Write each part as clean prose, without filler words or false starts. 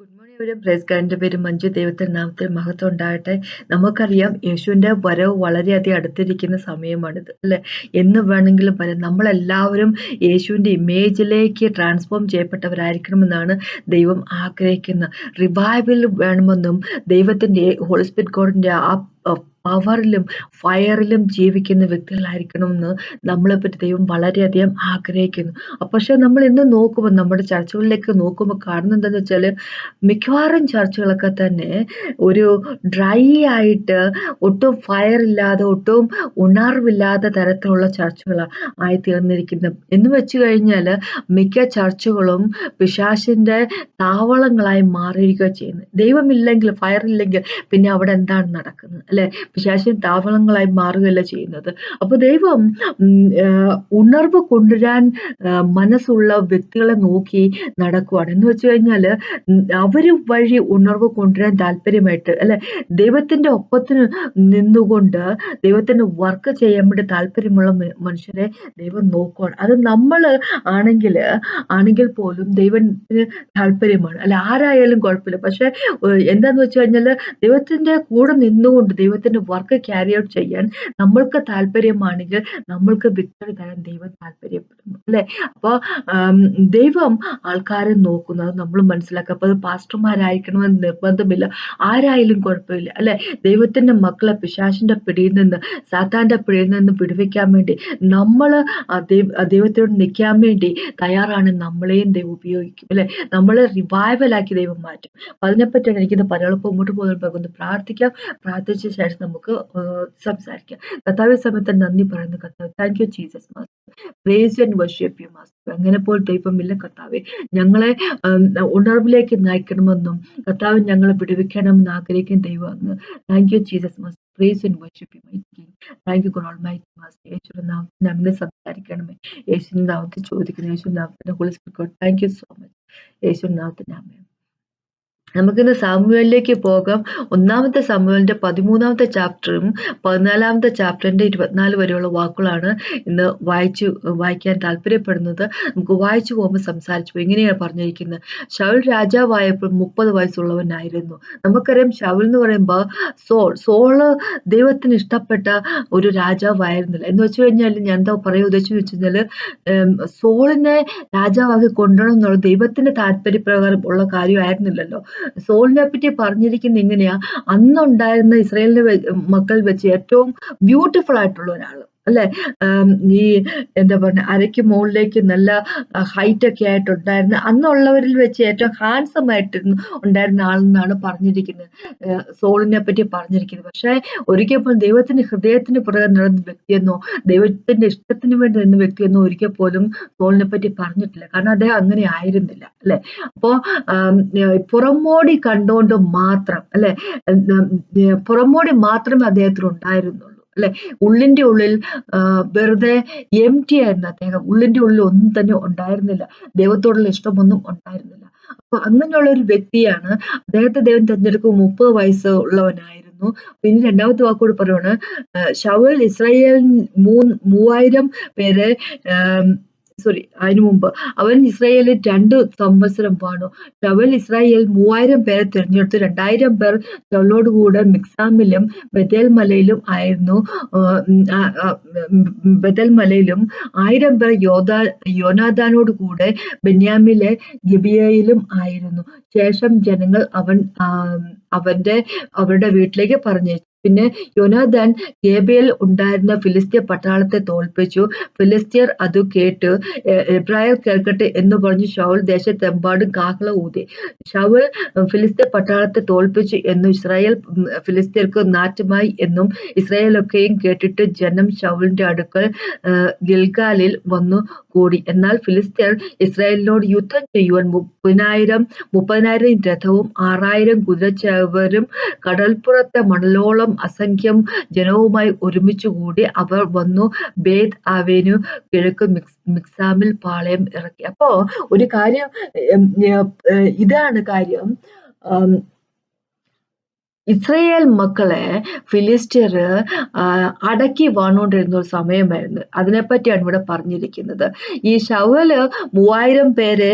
Good morning everyone. Praise ഗാഡിന്റെ പേര് മഞ്ജു. ദൈവത്തിന്റെ നാമത്തിൽ മഹത്വം ഉണ്ടാകട്ടെ. നമുക്കറിയാം യേശുവിന്റെ വരവ് വളരെയധികം അടുത്തിരിക്കുന്ന സമയമാണിത് അല്ലെ. എന്ന് വേണമെങ്കിലും പറയാം, നമ്മളെല്ലാവരും യേശുവിന്റെ ഇമേജിലേക്ക് ട്രാൻസ്ഫോം ചെയ്യപ്പെട്ടവരായിരിക്കണമെന്നാണ് ദൈവം ആഗ്രഹിക്കുന്നത്. റിവൈവൽ വേണമെന്നും ദൈവത്തിന്റെ ഹോളി സ്പിരിറ്റ് ഗോഡിന്റെ ആ പവറിലും ഫയറിലും ജീവിക്കുന്ന വ്യക്തികളായിരിക്കണമെന്ന് നമ്മളെപ്പറ്റി ദൈവം വളരെയധികം ആഗ്രഹിക്കുന്നു. പക്ഷെ നമ്മൾ ഇന്ന് നോക്കുമ്പോൾ, നമ്മുടെ ചർച്ചകളിലേക്ക് നോക്കുമ്പോൾ കാണുന്നത് എന്താണെന്ന് വെച്ചാൽ, മിക്കവാറും ചർച്ചകളൊക്കെ തന്നെ ഒരു ഡ്രൈ ആയിട്ട്, ഒട്ടും ഫയർ ഇല്ലാതെ, ഒട്ടും ഉണർവില്ലാത്ത തരത്തിലുള്ള ചർച്ചകളാണ് ആയിത്തീർന്നിരിക്കുന്നത്. എന്ന് വെച്ച് കഴിഞ്ഞാൽ മിക്ക ചർച്ചകളും പിശാചിന്റെ താവളങ്ങളായി മാറിയിരിക്കുക ചെയ്യുന്നത്. ദൈവമില്ലെങ്കിൽ, ഫയർ ഇല്ലെങ്കിൽ പിന്നെ അവിടെ എന്താണ് നടക്കുന്നത് അല്ലെ? പിശാചിന്റെ താവളങ്ങളായി മാറുകയല്ല ചെയ്യുന്നത്. അപ്പൊ ദൈവം ഉണർവ് കൊണ്ടുവരാൻ മനസ്സുള്ള വ്യക്തികളെ നോക്കി നടക്കുവാണ്. എന്ന് വെച്ച് കഴിഞ്ഞാല് അവര് വഴി ഉണർവ് കൊണ്ടുവരാൻ താല്പര്യമായിട്ട് അല്ലെ, ദൈവത്തിന്റെ ഒപ്പത്തിന് നിന്നുകൊണ്ട് ദൈവത്തിന്റെ വർക്ക് ചെയ്യാൻ വേണ്ടി താല്പര്യമുള്ള മനുഷ്യരെ ദൈവം നോക്കുവാണ്. അത് നമ്മള് ആണെങ്കിൽ പോലും ദൈവത്തിന് താല്പര്യമാണ് അല്ലെ. ആരായാലും കുഴപ്പമില്ല. പക്ഷെ എന്താന്ന് വെച്ച് കഴിഞ്ഞാല് ദൈവത്തിന്റെ കൂടെ നിന്നുകൊണ്ട് ദൈവത്തിന്റെ വർക്ക് ക്യാരി ഔട്ട് ചെയ്യാൻ നമ്മൾക്ക് താല്പര്യമാണെങ്കിൽ നമ്മൾക്ക് വിക്ടറി തരാൻ ദൈവം താല്പര്യപ്പെടുന്നു അല്ലെ. അപ്പൊ ദൈവം ആൾക്കാരെ നോക്കുന്നത് നമ്മൾ മനസ്സിലാക്കുക. അപ്പൊ അത് പാസ്റ്റർമാരായിരിക്കണമെന്ന് നിർബന്ധമില്ല, ആരായാലും കുഴപ്പമില്ല അല്ലെ. ദൈവത്തിന്റെ മക്കളെ പിശാചിന്റെ പിടിയിൽ നിന്ന്, സാത്താന്റെ പിടിയിൽ നിന്ന് വിടുവിക്കാൻ വേണ്ടി നമ്മള് ദൈവത്തോട് നിൽക്കാൻ വേണ്ടി തയ്യാറാണ്. നമ്മളെയും ദൈവം ഉപയോഗിക്കും അല്ലെ. നമ്മളെ റിവൈവലാക്കി ദൈവം മാറ്റും. അപ്പൊ അതിനെപ്പറ്റിയാണ് എനിക്കിന്ന് പറയാനുള്ളത്. മുമ്പോട്ട് പോകുന്ന പ്രാർത്ഥിക്കാം. പ്രാർത്ഥിച്ച ശേഷം നമുക്ക് സംസാരിക്കാം. കർത്താവേ, സമയത്ത് നന്ദി പറയുന്നു കർത്താവ്. Thank you Jesus master. Praise and worship you master. അങ്ങനെ പോൽ ദൈവമില്ല കർത്താവെ. ഞങ്ങളെ ഉണർവിലേക്ക് നയിക്കണമെന്നും കർത്താവ് ഞങ്ങളെ വിടുവിക്കണമെന്ന് ആഗ്രഹിക്കുന്ന ദൈവമാണ്. Thank you Jesus master. Praise and worship you my king. Thank you God almighty master. യേശുവിന്റെ നാമത്തിൽ ഞങ്ങളെ സംസാരിക്കണമേ. യേശുവിന്റെ നാമത്തിൽ ചോദിക്കുന്നു. യേശുവിന്റെ നാമത്തിൽ holy spirit God. Thank you so much. യേശുവിന്റെ നാമത്തിൽ ആമേൻ. നമുക്കിന്ന് സാമുവേലിലേക്ക് പോകാം. 1 സാമുവേലിന്റെ 13 ചാപ്റ്ററും 14 ചാപ്റ്ററിന്റെ 24 വരെയുള്ള വാക്കുകളാണ് ഇന്ന് വായിക്കാൻ താല്പര്യപ്പെടുന്നത്. നമുക്ക് വായിച്ചു പോകുമ്പോൾ സംസാരിച്ചു പോകും. ഇങ്ങനെയാണ് പറഞ്ഞിരിക്കുന്നത്. ശൗൽ രാജാവായപ്പോൾ 30 വയസ്സുള്ളവനായിരുന്നു. നമുക്കറിയാം ശൗൽ എന്ന് പറയുമ്പോൾ സോള് ദൈവത്തിന് ഇഷ്ടപ്പെട്ട ഒരു രാജാവായിരുന്നില്ല. എന്ന് വെച്ച് കഴിഞ്ഞാൽ ഞാൻ എന്താ പറയുക ഉദ്ദേശിച്ചു വെച്ച് കഴിഞ്ഞാല്, സോളിനെ രാജാവാക്കി കൊണ്ടുവരണം എന്നുള്ള ദൈവത്തിന്റെ താല്പര്യപ്രകാരം ഉള്ള കാര്യമായിരുന്നില്ലല്ലോ. സോളിനെ പറ്റി പറഞ്ഞിരിക്കുന്നത് ഇങ്ങനെയാ: അന്നുണ്ടായിരുന്ന ഇസ്രായേലിന്റെ മക്കൾ വെച്ച് ഏറ്റവും ബ്യൂട്ടിഫുൾ ആയിട്ടുള്ള ഒരാള് അല്ലെ. ഈ എന്താ പറഞ്ഞ, അരയ്ക്ക് മുകളിലേക്ക് നല്ല ഹൈറ്റ് ഒക്കെ ആയിട്ടുണ്ടായിരുന്ന, അന്നുള്ളവരിൽ വെച്ച് ഏറ്റവും ഹാൻസം ആയിട്ട് ഉണ്ടായിരുന്ന ആളെന്നാണ് പറഞ്ഞിരിക്കുന്നത്, സോളിനെ പറ്റി പറഞ്ഞിരിക്കുന്നത്. പക്ഷെ ഒരിക്കൽ പോലും ദൈവത്തിന്റെ ഹൃദയത്തിന് പുറകെ നടന്ന വ്യക്തിയെന്നോ ദൈവത്തിന്റെ ഇഷ്ടത്തിന് വേണ്ടി നിന്ന വ്യക്തിയെന്നോ ഒരിക്കൽ പോലും സോളിനെ പറ്റി പറഞ്ഞിട്ടില്ല. കാരണം അദ്ദേഹം അങ്ങനെ ആയിരുന്നില്ല അല്ലെ. അപ്പോ പുറമോടി കണ്ടുകൊണ്ട് മാത്രം അല്ലെ, പുറമോടി മാത്രമേ അദ്ദേഹത്തിന് ഉണ്ടായിരുന്നുള്ളൂ അല്ലെ. ഉള്ളിന്റെ ഉള്ളിൽ വെറുതെ എംപ്റ്റി ആയിരുന്നു അദ്ദേഹം. ഉള്ളിന്റെ ഉള്ളിൽ ഒന്നും തന്നെ ഉണ്ടായിരുന്നില്ല. ദൈവത്തോടുള്ള ഇഷ്ടമൊന്നും ഉണ്ടായിരുന്നില്ല. അപ്പൊ അങ്ങനെയുള്ള ഒരു വ്യക്തിയാണ്. അദ്ദേഹത്തെ ദൈവം തെരഞ്ഞെടുക്കും 30 വയസ്സ് ഉള്ളവനായിരുന്നു. പിന്നെ രണ്ടാമത്തെ വാക്കുകൂടി പറയുവാണ്, ശൗൽ ഇസ്രായേൽ 3000 പേരെ അതിനു മുമ്പ് അവൻ ഇസ്രായേലിൽ 2 സംവത്സരം വാണു. ശൗൽ ഇസ്രായേൽ 3000 പേരെ തിരഞ്ഞെടുത്തു. 2000 പേർ ശൗലോടുകൂടെ മിക്സാമിലും ബെഥേൽ മലയിലും ആയിരുന്നു. ബെഥേൽ മലയിലും 1000 പേർ യോനാഥാനോട് കൂടെ ബെന്യാമിലെ ഗിബിയയിലും ആയിരുന്നു. ശേഷം ജനങ്ങൾ അവരുടെ വീട്ടിലേക്ക് പറഞ്ഞയച്ചു. പിന്നെ യോനാഥാൻ ഗേബയിൽ ഉണ്ടായിരുന്ന ഫിലിസ്ത്യ പട്ടാളത്തെ തോൽപ്പിച്ചു. ഫിലിസ്ത്യർ അത് കേട്ട് എബ്രായർ കേൾക്കട്ടെ എന്ന് പറഞ്ഞു ശൗൽ ദേശത്തെമ്പാടും കാഹളം ഊതി. ശൗൽ ഫിലിസ്ത്യ പട്ടാളത്തെ തോൽപ്പിച്ചു എന്നും ഫിലിസ്ത്യർക്ക് നാറ്റമായി എന്നും ഇസ്രായേലൊക്കെയും കേട്ടിട്ട് ജനം ശൗലിന്റെ അടുക്കൽ ഗിൽഗാലിൽ വന്നു കൂടി. എന്നാൽ ഫിലിസ്ത്യർ ഇസ്രായേലിനോട് യുദ്ധം ചെയ്യുവാൻ 30,000 രഥവും 6,000 കുതിരച്ചേവകരും കടൽപ്പുറത്തെ മണലോളം അസംഖ്യം ജനവുമായി ഒരുമിച്ചുകൂടി. അവർ വന്നു ബേത് ആവേനു കിഴക്ക് മിക്സാമിൽ പാളയം ഇറക്കി. അപ്പോ ഒരു കാര്യം, ഇതാണ് കാര്യം. ഇസ്രായേൽ മക്കളെ ഫിലിസ്ത്യർ അടക്കി വാണുകൊണ്ടിരുന്ന ഒരു സമയമായിരുന്നു. അതിനെപ്പറ്റിയാണ് ഇവിടെ പറഞ്ഞിരിക്കുന്നത്. ഈ ശൗല് 3000 പേരെ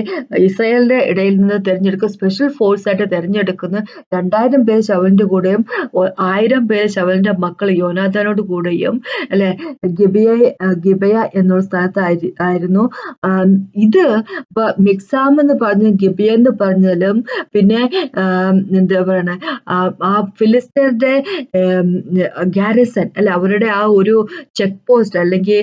ഇസ്രായേലിന്റെ ഇടയിൽ നിന്ന് തിരഞ്ഞെടുക്കും, സ്പെഷ്യൽ ഫോഴ്സ് ആയിട്ട് തിരഞ്ഞെടുക്കുന്നു. 2000 പേര് ശൗലിന്റെ കൂടെയും 1000 പേര് ശൗലിന്റെ മക്കൾ യോനാഥാനോട് കൂടെയും അല്ലെ ഗിബയ എന്നൊരു സ്ഥലത്തായിരുന്നു. ഇത് മിക്സാം എന്ന് പറഞ്ഞ ഗിബയ എന്ന് പറഞ്ഞാലും പിന്നെ എന്താ പറയണ ആ ഫിലിസ്തീന്റെ ഗാരിസൺ അല്ലെ, അവരുടെ ആ ഒരു ചെക്ക് പോസ്റ്റ് അല്ലെങ്കിൽ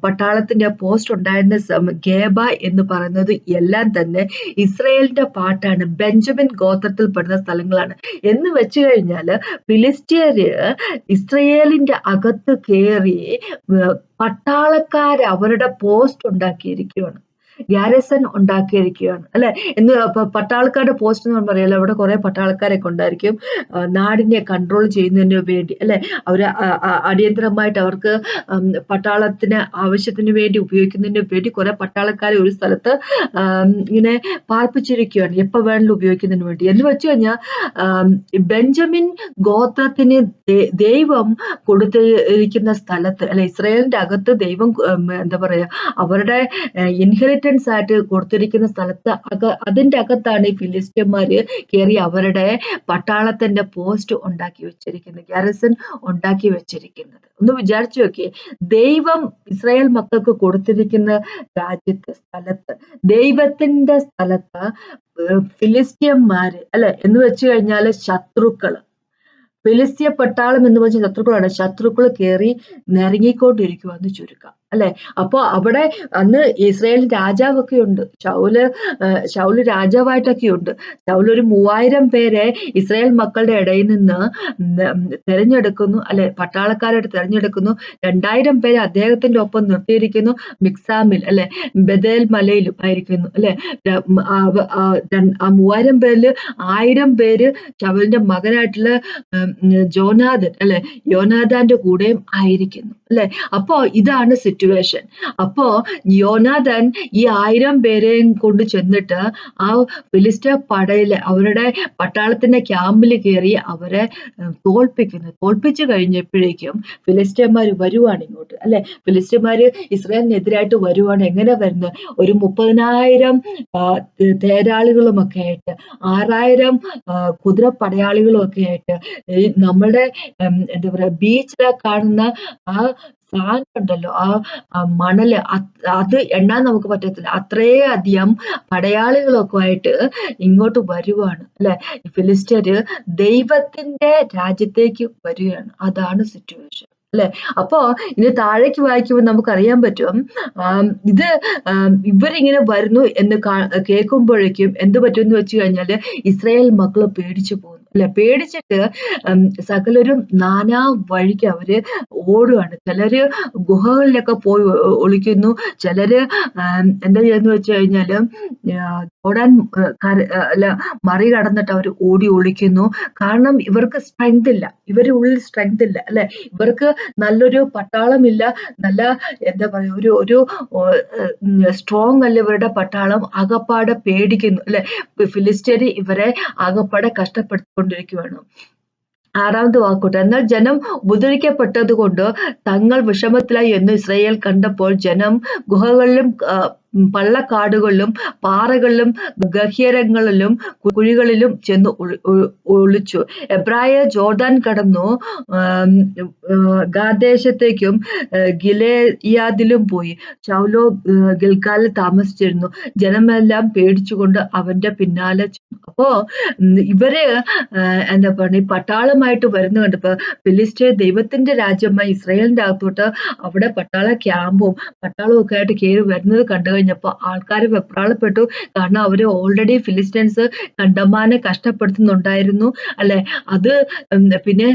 പട്ടാളത്തിന്റെ പോസ്റ്റ് ഉണ്ടായിരുന്ന ഗേബ എന്ന് പറയുന്നത് എല്ലാം തന്നെ ഇസ്രായേലിന്റെ പാട്ടാണ്, ബെഞ്ചമിൻ ഗോത്രത്തിൽ പെടുന്ന സ്ഥലങ്ങളാണ്. എന്ന് വെച്ച് കഴിഞ്ഞാല് ഫിലിസ്തീയര് ഇസ്രായേലിന്റെ അകത്ത് കയറി പട്ടാളക്കാര് അവരുടെ പോസ്റ്റ് ഉണ്ടാക്കിയിരിക്കുകയാണ്, ഗ്യാരസൺ ഉണ്ടാക്കിയിരിക്കുകയാണ് അല്ലെ. എന്ന് പട്ടാളക്കാരുടെ പോസ്റ്റ് എന്ന് പറയാലോ, അവിടെ കുറെ പട്ടാളക്കാരൊക്കെ ഉണ്ടായിരിക്കും നാടിനെ കൺട്രോൾ ചെയ്യുന്നതിന് വേണ്ടി അല്ലെ. അവര് അടിയന്തരമായിട്ട് അവർക്ക് പട്ടാളത്തിന് ആവശ്യത്തിന് വേണ്ടി ഉപയോഗിക്കുന്നതിന് വേണ്ടി കുറെ പട്ടാളക്കാരെ ഒരു സ്ഥലത്ത് ഇങ്ങനെ പാർപ്പിച്ചിരിക്കുകയാണ്, എപ്പോ വേണമെങ്കിലും ഉപയോഗിക്കുന്നതിന് വേണ്ടി. എന്ന് വെച്ച് കഴിഞ്ഞാൽ ബെഞ്ചമിൻ ഗോത്രത്തിന് ദൈവം കൊടുത്തിരിക്കുന്ന സ്ഥലത്ത് അല്ലെ, ഇസ്രായേലിന്റെ അകത്ത് ദൈവം എന്താ പറയാ അവരുടെ ഇൻഹെറിറ്റൻസ് ആയിട്ട് കൊടുത്തിരിക്കുന്ന സ്ഥലത്ത് അതിന്റെ അകത്താണ് ഈ ഫിലിസ്ത്യന്മാര് കയറി അവരുടെ പട്ടാളത്തിന്റെ പോസ്റ്റ് ഉണ്ടാക്കി വെച്ചിരിക്കുന്നത്, ഗാരസൺ ഉണ്ടാക്കി വെച്ചിരിക്കുന്നത്. ഒന്ന് വിചാരിച്ചു നോക്കിയേ, ദൈവം ഇസ്രായേൽ മക്കൾക്ക് കൊടുത്തിരിക്കുന്ന രാജ്യത്തെ സ്ഥലത്ത്, ദൈവത്തിന്റെ സ്ഥലത്ത് ഫിലിസ്ത്യന്മാര് അല്ലെ എന്ന് വെച്ച് കഴിഞ്ഞാല് ശത്രുക്കള്, ഫിലിസ്തീയ പട്ടാളം എന്ന് പറഞ്ഞ ശത്രുക്കളാണ്, ശത്രുക്കൾ കയറി നിരങ്ങിക്കൊണ്ടിരിക്കുവാന്ന് ചുരുക്കം അല്ലെ. അപ്പൊ അവിടെ അന്ന് ഇസ്രായേൽ രാജാവൊക്കെ ഉണ്ട്, ശൗല് രാജാവായിട്ടൊക്കെ ഉണ്ട്. ശൗല് ഒരു 3000 പേരെ ഇസ്രായേൽ മക്കളുടെ ഇടയിൽ നിന്ന് തെരഞ്ഞെടുക്കുന്നു അല്ലെ, പട്ടാളക്കാരായിട്ട് തെരഞ്ഞെടുക്കുന്നു. 2000 പേരെ അദ്ദേഹത്തിന്റെ ഒപ്പം നിർത്തിയിരിക്കുന്നു മിക്സാമിൽ അല്ലെ, ബദേൽ മലയിലും ആയിരിക്കുന്നു അല്ലെ. ആ 3000 പേരില് 1000 പേര് ശൗലിന്റെ മകനായിട്ടുള്ള ജോനാഥൻ അല്ലെ, യോനാഥാന്റെ കൂടെയും ആയിരിക്കുന്നു അല്ലെ. അപ്പോ ഇതാണ് സിറ്റുവേഷൻ. അപ്പോ യോനാഥൻ ഈ 1000 പേരെയും കൊണ്ട് ചെന്നിട്ട് ആ ഫിലിസ്തീയ പടയില് അവരുടെ പട്ടാളത്തിന്റെ ക്യാമ്പിൽ കയറി അവരെ തോൽപ്പിച്ചു കഴിഞ്ഞപ്പോഴേക്കും ഫിലിസ്ത്യന്മാര് വരുവാണ് ഇങ്ങോട്ട് അല്ലെ. ഫിലിസ്ത്യന്മാര് ഇസ്രായേലിനെതിരായിട്ട് വരുവാണ്. എങ്ങനെ വരുന്നത്? ഒരു 30,000 തേരാളികളും ഒക്കെ ആയിട്ട്, 6000 കുതിരപ്പടയാളികളും ഒക്കെ ആയിട്ട്, നമ്മുടെ എന്താ പറയാ ബീച്ചിലെ കാണുന്ന ആ സാൻഡ് ഉണ്ടല്ലോ, ആ മണല്, അത് എണ്ണാൻ നമുക്ക് പറ്റത്തില്ല, അത്രയധികം പടയാളികളൊക്കെ ആയിട്ട് ഇങ്ങോട്ട് വരുവാണ് അല്ലെ. ഫിലിസ്ത്യര് ദൈവത്തിന്റെ രാജ്യത്തേക്ക് വരികയാണ്. അതാണ് സിറ്റുവേഷൻ അല്ലെ. അപ്പോ ഇനി താഴേക്ക് വായിക്കുമ്പോൾ നമുക്കറിയാൻ പറ്റും, ഇത് ഇവരിങ്ങനെ വരുന്നു എന്ന് കേൾക്കുമ്പോഴേക്കും എന്ത് പറ്റും എന്ന് വെച്ച് കഴിഞ്ഞാല് ഇസ്രായേൽ മക്കള് പേടിച്ചു പോകുന്നു അല്ലെ. പേടിച്ചിട്ട് സകലരും നാനാ വഴിക്ക് അവര് ഓടുകയാണ്. ചിലര് ഗുഹകളിലൊക്കെ പോയി ഒളിക്കുന്നു, ചിലര് എന്താ ചെയ്യുന്ന വെച്ച് കഴിഞ്ഞാല് ഓടാൻ മറികടന്നിട്ട് അവർ ഓടി ഒളിക്കുന്നു. കാരണം ഇവർക്ക് സ്ട്രെങ്ത് ഇല്ല, ഇവരുടെ ഉള്ളിൽ സ്ട്രെങ്ത് ഇല്ല അല്ലെ. ഇവർക്ക് നല്ലൊരു പട്ടാളമില്ല, നല്ല എന്താ പറയാ ഒരു സ്ട്രോങ് അല്ല ഇവരുടെ പട്ടാളം. ആകപ്പാടെ പേടിക്കുന്നു അല്ലെ. ഫിലിസ്ത്യര് ഇവരെ ആകപ്പാടെ കഷ്ടപ്പെടുത്തിക്കൊണ്ടിരിക്കുകയാണ്. 6ാമത്തെ വാക്കോട്ടെ, എന്നാൽ ജനം ഉപദ്രവിക്കപ്പെട്ടത് കൊണ്ട് തങ്ങൾ വിഷമത്തിലായി എന്ന് ഇസ്രായേൽ കണ്ടപ്പോൾ ജനം ഗുഹകളിലും പള്ളക്കാടുകളിലും പാറകളിലും ഗഹ്വരങ്ങളിലും കുഴികളിലും ചെന്ന് ഒളിച്ചു. എബ്രായർ ജോർദാൻ കടന്നു ഗാദേശത്തേക്കും ഗിലെയാദിലും പോയി. ശൗലോ ഗിൽഗാലിൽ താമസിച്ചിരുന്നു. ജനമെല്ലാം പേടിച്ചുകൊണ്ട് അവന്റെ പിന്നാലെ ചെന്നു. അപ്പോ ഇവര് എന്താ പറയുക, പട്ടാളമായിട്ട് വരുന്ന കണ്ടപ്പോ ഫിലിസ്ത്യർ ദൈവത്തിന്റെ രാജ്യമായി ഇസ്രായേലിന്റെ അകത്തോട്ട് അവിടെ പട്ടാള ക്യാമ്പും പട്ടാളവും ഒക്കെ ആയിട്ട് കയറി വരുന്നത് കണ്ടു കഴിഞ്ഞപ്പോ ആൾക്കാർ വെപ്രാളപ്പെട്ടു. കാരണം അവര് ഓൾറെഡി ഫിലിസ്റ്റീൻസ് കണ്ടമാനെ കഷ്ടപ്പെടുത്തുന്നുണ്ടായിരുന്നു അല്ലെ. അത് പിന്നെ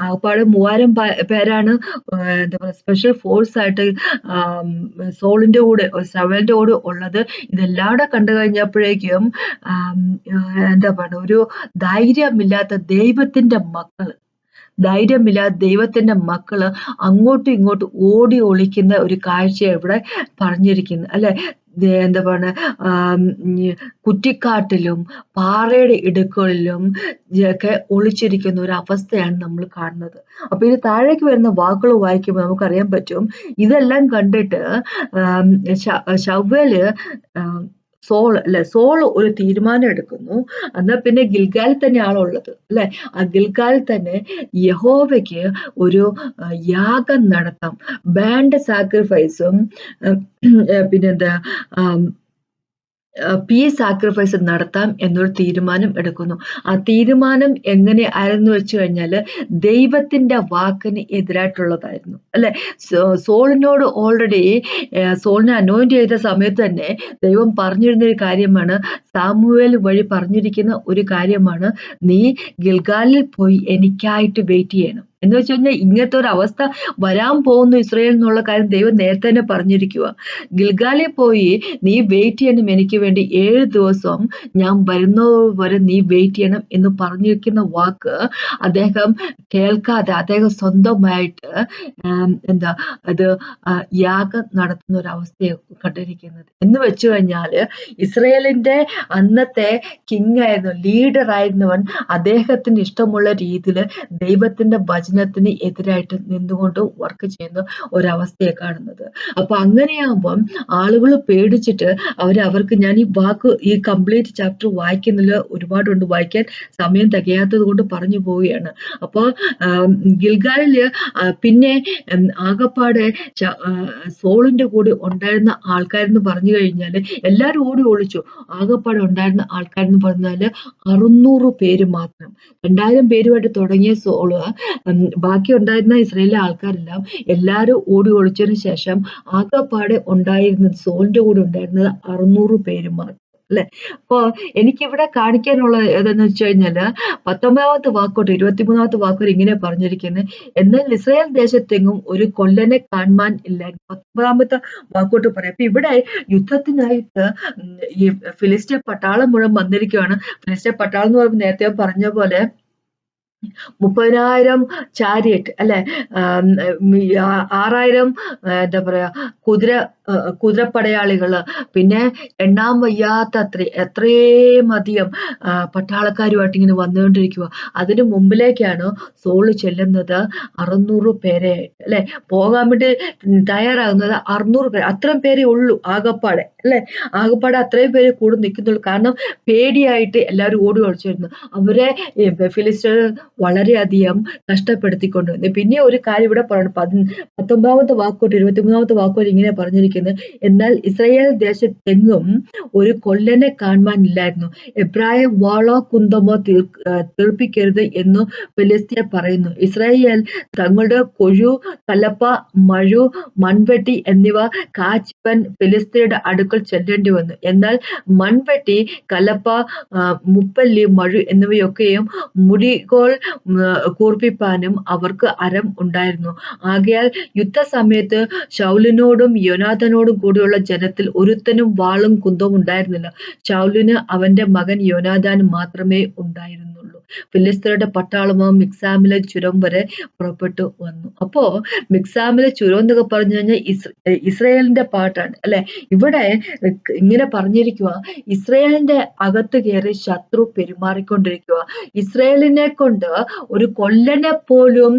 ആകപ്പാട് 3000 പേരാണ് എന്താ പറയുക സ്പെഷ്യൽ ഫോഴ്സ് ആയിട്ട് സോളിന്റെ കൂടെ ശൗലിന്റെ കൂടെ ഉള്ളത്. ഇതെല്ലാം കൂടെ കണ്ടു കഴിഞ്ഞപ്പോഴേക്കും എന്താ പറയുക, ഒരു ധൈര്യമില്ലാത്ത ദൈവത്തിന്റെ മക്കള് അങ്ങോട്ടും ഇങ്ങോട്ടും ഓടി ഒളിക്കുന്ന ഒരു കാഴ്ച ഇവിടെ പറഞ്ഞിരിക്കുന്നു അല്ലെ. എന്താ പറയുക, കുറ്റിക്കാട്ടിലും പാറയുടെ ഇടുക്കുകളിലും ഒക്കെ ഒളിച്ചിരിക്കുന്ന ഒരു അവസ്ഥയാണ് നമ്മൾ കാണുന്നത്. അപ്പൊ ഇത് താഴേക്ക് വരുന്ന വാക്കുകൾ വായിക്കുമ്പോൾ നമുക്കറിയാൻ പറ്റും, ഇതെല്ലാം കണ്ടിട്ട് ആം, ശവ്വേല് സോൾ ഒരു തീരുമാനം എടുക്കുന്നു. എന്നാൽ പിന്നെ ഗിൽഗാലിൽ തന്നെ ആളുള്ളത് അല്ലെ, ആ ഗിൽഗാലിൽ തന്നെ യഹോവയ്ക്ക് ഒരു യാഗം നടത്താം, ബാൻഡ് സാക്രിഫൈസും പിന്നെന്താ പീസ് സാക്രിഫൈസ് നടത്താം എന്നൊരു തീരുമാനം എടുക്കുന്നു. ആ തീരുമാനം എങ്ങനെ ആയിരുന്നു വെച്ച് കഴിഞ്ഞാല് ദൈവത്തിന്റെ വാക്കിന് എതിരായിട്ടുള്ളതായിരുന്നു അല്ലെ. സോളിനോട് ഓൾറെഡി സോളിനെ അനോയിന്റ് ചെയ്ത സമയത്ത് തന്നെ ദൈവം പറഞ്ഞിരുന്ന ഒരു കാര്യമാണ്, സാമുവേൽ വഴി പറഞ്ഞിരിക്കുന്ന ഒരു കാര്യമാണ്, നീ ഗിൽഗാലിൽ പോയി എനിക്കായിട്ട് വെയിറ്റ് ചെയ്യണം എന്ന് വെച്ച് കഴിഞ്ഞാൽ ഇങ്ങനത്തെ ഒരു അവസ്ഥ വരാൻ പോകുന്നു ഇസ്രായേൽ എന്നുള്ള കാര്യം ദൈവം നേരത്തെ തന്നെ പറഞ്ഞിരിക്കുക. ഗിൽഗാലിൽ പോയി നീ വെയിറ്റ് ചെയ്യണം എനിക്ക് വേണ്ടി 7 ദിവസം, ഞാൻ വരുന്നത് വരെ നീ വെയിറ്റ് ചെയ്യണം എന്ന് പറഞ്ഞിരിക്കുന്ന വാക്ക് അദ്ദേഹം കേൾക്കാതെ അദ്ദേഹം സ്വന്തമായിട്ട് എന്താ അത് യാഗം നടത്തുന്ന ഒരു അവസ്ഥയെ കണ്ടിരിക്കുന്നത്. എന്ന് വെച്ചു കഴിഞ്ഞാല് ഇസ്രയേലിന്റെ അന്നത്തെ കിങ് ആയിരുന്നു, ലീഡർ ആയിരുന്നവൻ അദ്ദേഹത്തിന് ഇഷ്ടമുള്ള രീതിയിൽ ദൈവത്തിന്റെ വചനത്തിന് എതിരായിട്ട് നിന്നുകൊണ്ട് വർക്ക് ചെയ്യുന്ന ഒരവസ്ഥയെ കാണുന്നത്. അപ്പൊ അങ്ങനെയാകുമ്പം ആളുകൾ പേടിച്ചിട്ട് അവർക്ക് ഞാൻ ഈ കംപ്ലീറ്റ് ചാപ്റ്റർ വായിക്കുന്നില്ല, ഒരുപാടുണ്ട്, വായിക്കാൻ സമയം തികയാത്തത് കൊണ്ട് പറഞ്ഞു പോവുകയാണ്. അപ്പോൾ ഗിൽഗാലില് പിന്നെ ആകപ്പാടെ സോളിന്റെ കൂടെ ഉണ്ടായിരുന്ന ആൾക്കാരെന്ന് പറഞ്ഞു കഴിഞ്ഞാല് എല്ലാരും ഓടി ഒളിച്ചു. ആകപ്പാടെ ഉണ്ടായിരുന്ന ആൾക്കാരെന്ന് പറഞ്ഞാല് 600 പേര് മാത്രം. 2000 പേരുമായിട്ട് തുടങ്ങിയ സോള് ബാക്കി ഉണ്ടായിരുന്ന ഇസ്രായേലിലെ ആൾക്കാരെല്ലാം എല്ലാരും ഓടി ഒളിച്ചതിന് ശേഷം ആകപ്പാടെ ഉണ്ടായിരുന്നത്, സോളിന്റെ കൂടെ ഉണ്ടായിരുന്നത് 600 പേര് മാത്രം അല്ലെ. അപ്പൊ എനിക്കിവിടെ കാണിക്കാനുള്ളത് ഏതെന്ന് വെച്ച് കഴിഞ്ഞാല് 19ാമത്തെ വാക്കോട്ട് 23ാമത്തെ വാക്കോട്ട് ഇങ്ങനെ പറഞ്ഞിരിക്കുന്നത്, എന്നാൽ ഇസ്രായേൽ ദേശത്തെങ്ങും ഒരു കൊല്ലനെ കാണുവാൻ ഇല്ലായിരുന്നു. 19ാമത്തെ വാക്കോട്ട് പറയാം. അപ്പൊ ഇവിടെ യുദ്ധത്തിനായിട്ട് ഈ ഫിലിസ്തീൻ പട്ടാളം മുഴുവൻ വന്നിരിക്കുകയാണ്. ഫിലിസ്തീൻ പട്ടാളം എന്ന് പറയുമ്പോൾ നേരത്തെ പറഞ്ഞ പോലെ 30,000 ചാരിയറ്റ് അല്ലെ, 6,000 എന്താ പറയാ കുതിരപ്പടയാളികള്, പിന്നെ എണ്ണാൻ വയ്യാത്ത എത്രയും അധികം പട്ടാളക്കാരുമായിട്ട് ഇങ്ങനെ വന്നുകൊണ്ടിരിക്കുക. അതിനു മുമ്പിലേക്കാണ് സോള് ചെല്ലുന്നത് 600 പേരെ അല്ലെ, പോകാൻ വേണ്ടി തയ്യാറാകുന്നത് 600 പേര്, അത്രയും പേരേ ഉള്ളൂ ആകപ്പാടെ അല്ലെ. ആകപ്പാടെ അത്രയും പേര് കൂടെ നിൽക്കുന്നുള്ളൂ. കാരണം പേടിയായിട്ട് എല്ലാവരും ഓടി ഒളിച്ചിരുന്നു. അവരെ ഫിലിസ്തീൻ വളരെയധികം കഷ്ടപ്പെടുത്തിക്കൊണ്ടുവന്നു. പിന്നെ ഒരു കാര്യം ഇവിടെ പറയണം, 19ാമത്തെ വാക്കോട്ട് 23ാമത്തെ വാക്കോട്ട് ഇങ്ങനെ പറഞ്ഞിരിക്കുന്നത്, എന്നാൽ ഇസ്രായേൽ ദേശത്തെങ്ങും ഒരു കൊല്ലനെ കാണുവാനില്ലായിരുന്നു. എബ്രായ വാളോ കുന്തമോ തീർപ്പിക്കരുത് എന്നു ഫെലിസ്ത്യർ പറയുന്നു. ഇസ്രായേൽ തങ്ങളുടെ കൊഴു, കലപ്പ, മഴു, മൺവെട്ടി എന്നിവ കാച്ചിപ്പൻ ഫെലിസ്ത്യരുടെ അടുക്കൽ ചെല്ലേണ്ടി വന്നു. എന്നാൽ മൺവെട്ടി, കലപ്പ, മുപ്പല്ലി, മഴു എന്നിവയൊക്കെയും മുടികോൽ കൂർപ്പിപ്പാനും അവർക്ക് അരം ഉണ്ടായിരുന്നു. ആകയാൽ യുദ്ധസമയത്ത് ശൗലിനോടും യോനാഥാനോടും കൂടിയുള്ള ജനത്തിൽ ഒരുത്തനും വാളും കുന്തവും ഉണ്ടായിരുന്നില്ല. ശൗലിന് അവന്റെ മകൻ യോനാഥാനും മാത്രമേ ഉണ്ടായിരുന്നുള്ളൂ. ഫിലിസ്ത്യരുടെ പട്ടാളമോ മിക്സാമിലെ ചുരം വരെ പുറപ്പെട്ടു വന്നു. അപ്പോ മിക്സാമിലെ ചുരം എന്നൊക്കെ പറഞ്ഞു കഴിഞ്ഞാൽ ഇസ്രായേലിന്റെ പാട്ടാണ് അല്ലെ. ഇവിടെ ഇങ്ങനെ പറഞ്ഞിരിക്കുക, ഇസ്രായേലിന്റെ അകത്ത് കയറി ശത്രു പെരുമാറിക്കൊണ്ടിരിക്കുക. ഇസ്രായേലിനെ കൊണ്ട് ഒരു കൊല്ലനെ പോലും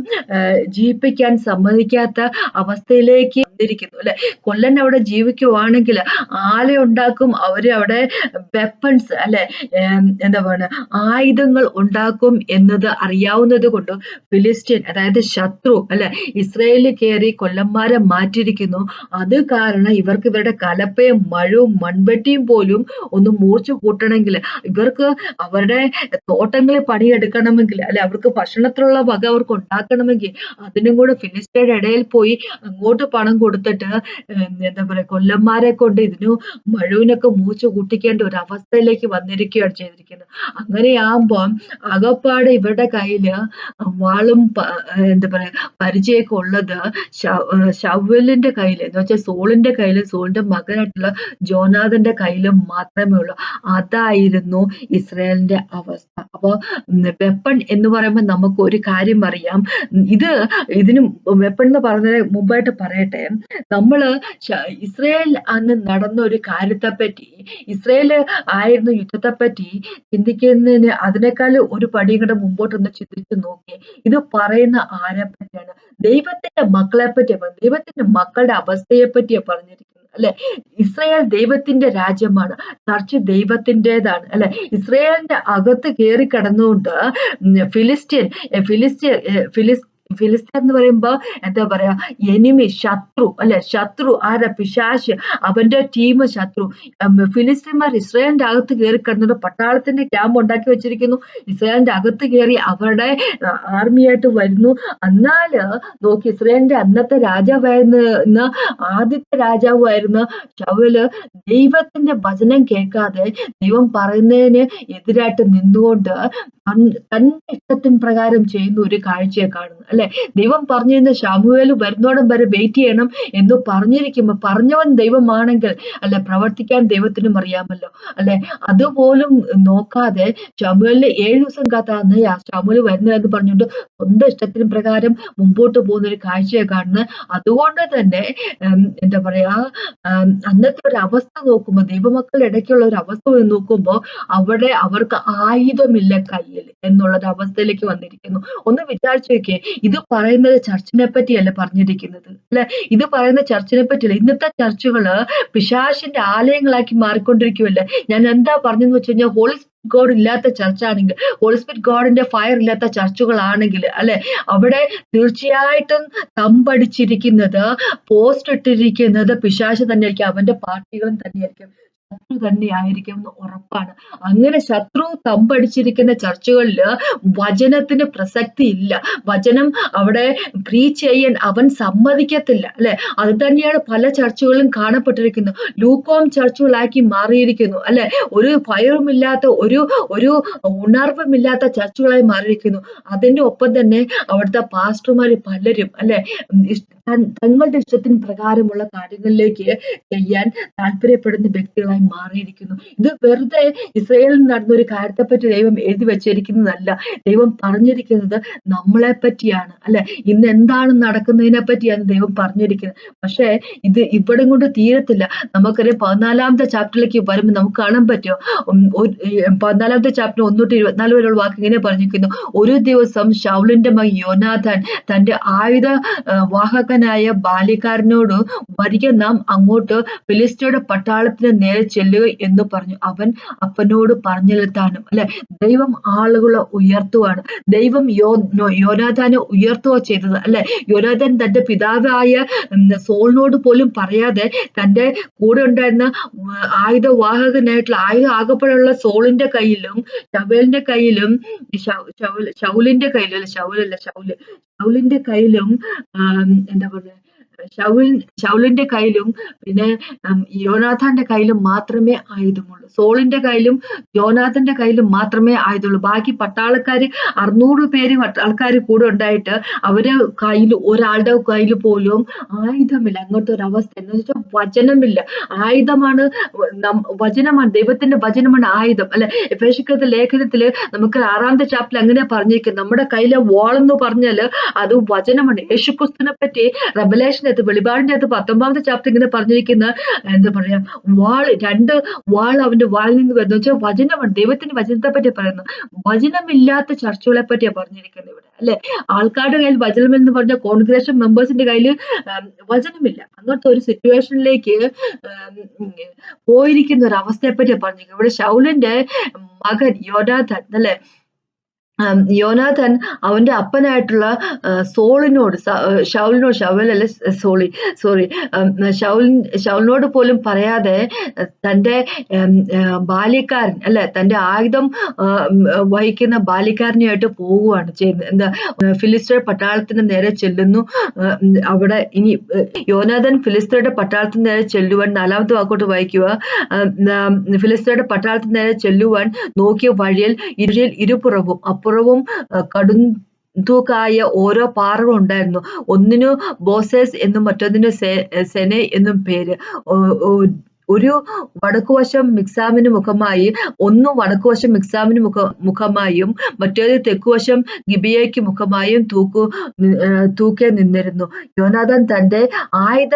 ജീവിപ്പിക്കാൻ സമ്മതിക്കാത്ത അവസ്ഥയിലേക്ക് വന്നിരിക്കുന്നു അല്ലെ. കൊല്ലൻ അവിടെ ജീവിക്കുവാണെങ്കിൽ ആല ഉണ്ടാക്കും, അവര് അവിടെ വെപ്പൺസ് അല്ലെ, എന്താ പറയുക, ആയുധങ്ങൾ ഉണ്ടാക്കും എന്നത് അറിയാവുന്നത് കൊണ്ട് ഫിലിസ്ത്യൻ അതായത് ശത്രു അല്ലെ ഇസ്രായേലിൽ കയറി കൊല്ലന്മാരെ മാറ്റിയിരിക്കുന്നു. അത് കാരണം ഇവർക്ക് ഇവരുടെ കലപ്പയും മഴവും മൺവെട്ടിയും പോലും ഒന്ന് മൂർച്ച കൂട്ടണമെങ്കിൽ, ഇവർക്ക് അവരുടെ തോട്ടങ്ങളിൽ പണിയെടുക്കണമെങ്കിൽ അല്ലെ, അവർക്ക് ഭക്ഷണത്തിലുള്ള വക അവർക്ക് ഉണ്ടാക്കണമെങ്കിൽ അതിനും കൂടെ ഫിലിസ്ത്യരുടെ ഇടയിൽ പോയി അങ്ങോട്ട് പണം കൊടുത്തിട്ട് എന്താ പറയാ കൊല്ലന്മാരെ കൊണ്ട് ഇതിനു മഴുവിനൊക്കെ മൂർച്ച കൂട്ടിക്കേണ്ട ഒരു അവസ്ഥയിലേക്ക് വന്നിരിക്കുകയാണ് ചെയ്തിരിക്കുന്നത്. അങ്ങനെയാകുമ്പോൾ ആകപ്പാടെ ഇവരുടെ കയ്യില് വാളും എന്താ പറയാ പരിചയൊക്കെ ഉള്ളത് ശൗലിന്റെ കയ്യില് എന്ന് വെച്ചാൽ സോളിന്റെ കയ്യിലും സോളിന്റെ മകനായിട്ടുള്ള ജോനാഥന്റെ കയ്യിലും മാത്രമേ ഉള്ളൂ. അതായിരുന്നു ഇസ്രായേലിന്റെ അവസ്ഥ. അപ്പൊ വെപ്പൺ എന്ന് പറയുമ്പോൾ നമുക്ക് ഒരു കാര്യം അറിയാം. ഇതിനും വെപ്പൺ എന്ന് പറഞ്ഞതിന് മുമ്പായിട്ട് പറയട്ടെ, നമ്മള് ഇസ്രായേൽ അന്ന് നടന്ന ഒരു കാര്യത്തെപ്പറ്റി, ഇസ്രായേല് ആയിരുന്ന യുദ്ധത്തെപ്പറ്റി ചിന്തിക്കുന്നതിന് അതിനേക്കാൾ ഒരു പടി കൂടെ മുമ്പോട്ടൊന്ന് ചിന്തിച്ചു നോക്കിയേ. ഇത് പറയുന്ന ആരെ പറ്റിയാണ്? ദൈവത്തിന്റെ മക്കളെ പറ്റിയാണ്, ദൈവത്തിന്റെ മക്കളുടെ അവസ്ഥയെ പറ്റിയാ പറഞ്ഞിരിക്കുന്നത് അല്ലെ. ഇസ്രായേൽ ദൈവത്തിന്റെ രാജ്യമാണ്, ചർച്ച് ദൈവത്തിൻ്റെതാണ് അല്ലെ. ഇസ്രായേലിന്റെ അകത്ത് കയറി കിടന്നുകൊണ്ട് ഫിലിസ്ത്യൻ ഫിലിസ്തീൻ എന്ന് പറയുമ്പോ എന്താ പറയാ, എനിമി, ശത്രു അല്ലെ. ശത്രു ആരാ? പിശാച്, അവന്റെ ടീം ശത്രു. ഫിലിസ്തീൻമാർ ഇസ്രായേലിന്റെ അകത്ത് കയറി കിടന്നിട്ട് പട്ടാളത്തിന്റെ ക്യാമ്പ് ഉണ്ടാക്കി വെച്ചിരിക്കുന്നു. ഇസ്രായേലിന്റെ അകത്ത് കയറി അവരുടെ ആർമിയായിട്ട് വരുന്നു. എന്നാല് നോക്കി, ഇസ്രായേലിന്റെ അന്നത്തെ രാജാവായിരുന്ന ആദ്യത്തെ രാജാവായിരുന്ന ശൗല് ദൈവത്തിന്റെ വചനം കേൾക്കാതെ ദൈവം പറയുന്നതിന് എതിരായിട്ട് നിന്നുകൊണ്ട് തന്റെ ഇഷ്ടത്തിന് പ്രകാരം ചെയ്യുന്ന ഒരു കാഴ്ചയെ കാണുന്നു അല്ലെ. ദൈവം പറഞ്ഞിരുന്ന ശമൂവേൽ വരുന്നോടം വരെ വെയിറ്റ് ചെയ്യണം എന്ന് പറഞ്ഞിരിക്കുമ്പോ, പറഞ്ഞവൻ ദൈവമാണെങ്കിൽ അല്ലെ, പ്രവർത്തിക്കാൻ ദൈവത്തിനും അറിയാമല്ലോ അല്ലെ. അതുപോലും നോക്കാതെ ശമൂവേലിന് 7 ദിവസം കാത്താന്ന് ശമൂവേൽ വരുന്നതെന്ന് പറഞ്ഞുകൊണ്ട് സ്വന്തം ഇഷ്ടത്തിന് പ്രകാരം മുമ്പോട്ട് പോകുന്ന ഒരു കാഴ്ചയെ കാണുന്നത്. അതുകൊണ്ട് തന്നെ എന്താ പറയാ, അന്നത്തെ ഒരു അവസ്ഥ നോക്കുമ്പോ, ദൈവമക്കളുടെ ഇടയ്ക്കുള്ള ഒരു അവസ്ഥ നോക്കുമ്പോ അവിടെ അവർക്ക് ആയുധമില്ല കയ്യിൽ എന്നുള്ളൊരു അവസ്ഥയിലേക്ക് വന്നിരിക്കുന്നു. ഒന്ന് വിചാരിച്ചു നോക്കിയേ, ഇത് പറയുന്നത് ചർച്ചിനെ പറ്റിയല്ല പറഞ്ഞിരിക്കുന്നത് അല്ലെ. ഇത് പറയുന്ന ചർച്ചിനെ പറ്റിയല്ല. ഇന്നത്തെ ചർച്ചുകള് പിശാചിന്റെ ആലയങ്ങളാക്കി മാറിക്കൊണ്ടിരിക്കുവല്ലേ. ഞാൻ എന്താ പറഞ്ഞെന്ന് വെച്ച് കഴിഞ്ഞാൽ, ഹോളി ഗോഡ് ഇല്ലാത്ത ചർച്ചാണെങ്കിൽ, ഹോളി സ്പിരിറ്റ് ഗോഡിന്റെ ഫയർ ഇല്ലാത്ത ചർച്ചുകളാണെങ്കിൽ അല്ലെ, അവിടെ തീർച്ചയായിട്ടും തമ്പടിച്ചിരിക്കുന്നത്, പോസ്റ്റ് ഇട്ടിരിക്കുന്നത് പിശാച് തന്നെയായിരിക്കും, അവന്റെ പാർട്ടികളും തന്നെയായിരിക്കും, ശത്രു തന്നെയായിരിക്കും എന്ന് ഉറപ്പാണ്. അങ്ങനെ ശത്രു തമ്പടിച്ചിരിക്കുന്ന ചർച്ചുകളില് വചനത്തിന് പ്രസക്തി ഇല്ല. വചനം അവിടെ പ്രീച്ച് ചെയ്യാൻ അവൻ സമ്മതിക്കത്തില്ല അല്ലെ. അത് തന്നെയാണ് പല ചർച്ചുകളിലും കാണപ്പെട്ടിരിക്കുന്നത്. ലൂക്കോം ചർച്ചുകളാക്കി മാറിയിരിക്കുന്നു അല്ലെ. ഒരു ഫയറുമില്ലാത്ത, ഒരു ഉണർവുമില്ലാത്ത ചർച്ചുകളായി മാറിയിരിക്കുന്നു. അതിന്റെ ഒപ്പം തന്നെ അവിടുത്തെ പാസ്റ്റർമാര് പലരും അല്ലെ, തങ്ങളുടെ ഇഷ്ടത്തിന് പ്രകാരമുള്ള കാര്യങ്ങളിലേക്ക് ചെയ്യാൻ താല്പര്യപ്പെടുന്ന വ്യക്തികളായി മാറിയിരിക്കുന്നു. ഇത് വെറുതെ ഇസ്രായേലിൽ നടന്ന ഒരു കാര്യത്തെപ്പറ്റി ദൈവം എഴുതി വെച്ചിരിക്കുന്നതല്ല. ദൈവം പറഞ്ഞിരിക്കുന്നത് നമ്മളെ പറ്റിയാണ് അല്ലെ. ഇന്ന് എന്താണ് നടക്കുന്നതിനെ പറ്റിയാണ് ദൈവം പറഞ്ഞിരിക്കുന്നത്. പക്ഷേ ഇത് ഇവിടെ കൊണ്ട് തീരത്തില്ല. നമുക്കറിയാം, 14ാമത്തെ ചാപ്റ്ററിലേക്ക് വരുമ്പോൾ നമുക്ക് കാണാൻ പറ്റുമോ, 14ാമത്തെ ചാപ്റ്റർ 1 തൊട്ട് 24 വരെയുള്ള വാക്ക് ഇങ്ങനെ പറഞ്ഞിരിക്കുന്നു. ഒരു ദിവസം ശൗലിന്റെ മകൻ യോനാഥാൻ തന്റെ ആയുധ വാഹകനായ ബാല്യക്കാരനോട്, വരിക, നാം അങ്ങോട്ട് ഫിലിസ്ത്യരുടെ പട്ടാളത്തിന് നേരെ ചെല്ലുക എന്ന് പറഞ്ഞു. അവൻ അപ്പനോട് പറഞ്ഞില്ലെത്താനും അല്ലെ. ദൈവം ആളുകളെ ഉയർത്തുവാണ്. ദൈവം യോനാഥാനെ ഉയർത്തുക ചെയ്തത് അല്ലെ. യോനാഥാൻ തന്റെ പിതാവായ സോളിനോട് പോലും പറയാതെ തന്റെ കൂടെ ഉണ്ടായിരുന്ന ആയുധവാഹകനായിട്ടുള്ള, ആയുധം ആകപ്പെടെയുള്ള സോളിന്റെ കയ്യിലും ശൗലിന്റെ കയ്യിലും ശൗലിന്റെ കയ്യിലും ശൗലിന്റെ കയ്യിലും എന്താ പറയുക, ശൗലിന്റെ കയ്യിലും പിന്നെ യോനാഥാന്റെ കയ്യിലും മാത്രമേ ആയുധമുള്ളൂ. സോളിന്റെ കയ്യിലും യോനാഥന്റെ കയ്യിലും മാത്രമേ ആയുധമുള്ളൂ. ബാക്കി പട്ടാളക്കാര് 600 പേര് പട്ടാൾക്കാര് കൂടെ ഉണ്ടായിട്ട് അവരെ കയ്യിൽ, ഒരാളുടെ കയ്യിൽ പോലും ആയുധമില്ല. അങ്ങനത്തെ ഒരു അവസ്ഥ എന്ന് വെച്ചാൽ വചനമില്ല. ആയുധമാണ്, വചനമാണ്, ദൈവത്തിന്റെ വചനമാണ് ആയുധം അല്ലെ. എഫേസ്യർക്കെഴുതിയ ലേഖനത്തില് നമുക്ക് 6ാമത്തെ ചാപ്റ്ററിൽ അങ്ങനെ പറഞ്ഞിരിക്കുന്നത്. നമ്മുടെ കയ്യിലെ വാളെന്ന് പറഞ്ഞാല് അത് വചനമാണ്. യേശുക്രിസ്തുവിനെ പറ്റി റെവലേഷൻ, വെളിപാടിന്റെ 19ാമത്തെ ചാപ്റ്റർ ഇങ്ങനെ പറഞ്ഞിരിക്കുന്ന, എന്താ പറയാ, രണ്ട് വാൾ അവന്റെ വാളിൽ നിന്ന് വരുന്ന വെച്ചാൽ വചനമാണ്. ദൈവത്തിന്റെ വചനത്തെ പറ്റി പറയുന്നത്. വചനമില്ലാത്ത ചർച്ചുകളെ പറ്റിയാ പറഞ്ഞിരിക്കുന്നത് ഇവിടെ അല്ലെ. ആൾക്കാരുടെ കയ്യിൽ വചനം എന്ന് പറഞ്ഞാൽ കോൺഗ്രേഷൻ മെമ്പേഴ്സിന്റെ കയ്യിൽ വചനമില്ല. അങ്ങനത്തെ ഒരു സിറ്റുവേഷനിലേക്ക് പോയിരിക്കുന്ന ഒരു അവസ്ഥയെ പറ്റിയാ പറഞ്ഞിരിക്കുന്നത്. ഇവിടെ ശൗലിന്റെ മകൻ യോനാഥാൻ അല്ലെ, യോനാഥാൻ അവന്റെ അപ്പനായിട്ടുള്ള സോളിനോട് ഷൗലിനോട് ഷൗലല്ല സോളി സോറി ഷൗലിനോട് പോലും പറയാതെ തൻ്റെ ബാല്യക്കാരൻ അല്ലെ തൻ്റെ ആയുധം വഹിക്കുന്ന ബാല്യക്കാരനെയായിട്ട് പോവുകയാണ് ചെയ്യുന്നത്. എന്താ ഫിലിസ്തീൻ പട്ടാളത്തിന് നേരെ ചെല്ലുന്നു. അവിടെ ഇനി യോനാഥാൻ ഫിലിസ്തീനയുടെ പട്ടാളത്തിന് നേരെ ചെല്ലുവാൻ 4ാമത്തെ വാക്കോട്ട് വായിക്കുക. ഫിലിസ്തീനയുടെ പട്ടാളത്തിന് നേരെ ചെല്ലുവാൻ നോക്കിയ വഴിയിൽ ഇരുപുറവും അപ്പുറവും കടുംതൂക്കായ ഓരോ പാറകൾ ഉണ്ടായിരുന്നു. ഒന്നിനു ബോസേസ് എന്നും മറ്റൊന്നിനു സെനെ എന്നും പേര്. ഒരു വടക്കുവശം മിക്സാമിന് മുഖമായി, ഒന്നും വടക്കുവശം മിക്സാമിന് മുഖമായും മറ്റേത് തെക്കുവശം ഗിബിയയ്ക്ക് മുഖമായും തൂക്കെ നിന്നിരുന്നു. യോനാഥാൻ തന്റെ ആയുധ